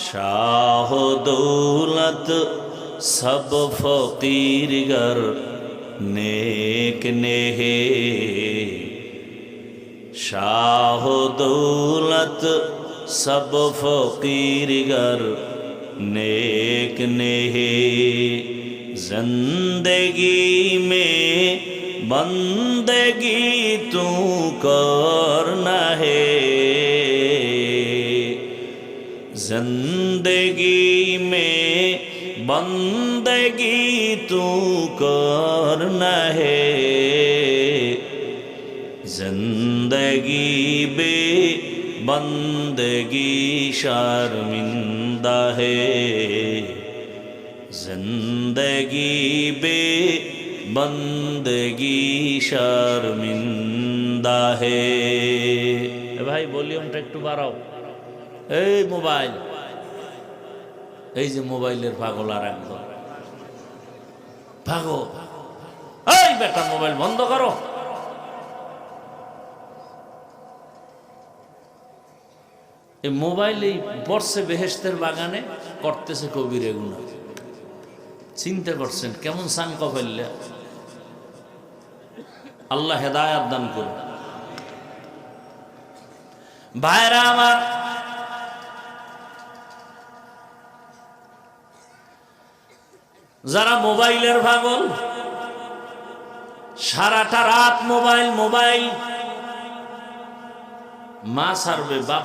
शाह दौलत सब फकीर गर नेक नेहे। शाह दौलत सब फकीर गर नेक नेहे। जिंदगी में बंदगी तू करना है। जिंदगी में बंदगी तू करना है। जिंदगी बे बंदगी शर्मिंदा है। जिंदगी बे बंदगी शर्मिंदा है। भाई वॉल्यूमটা একটু বাড়াও। এই মোবাইল, এই যে মোবাইলের পাগল আর একদম পাগল। এই বেটা মোবাইল বন্ধ করো। এই মোবাইলেই পড়ছে বেহেশতের বাগানে, করতেছে কবিরে গুনাহ। চিন্তা করছেন কেমন সাঙ্কা ফেললে? আল্লাহ হেদায়াত দান করুন। ভাইরা আমার, যারা মোবাইলের পাগল, সারাটা রাত মোবাইল মোবাইল, মা ছাড়বে বাপ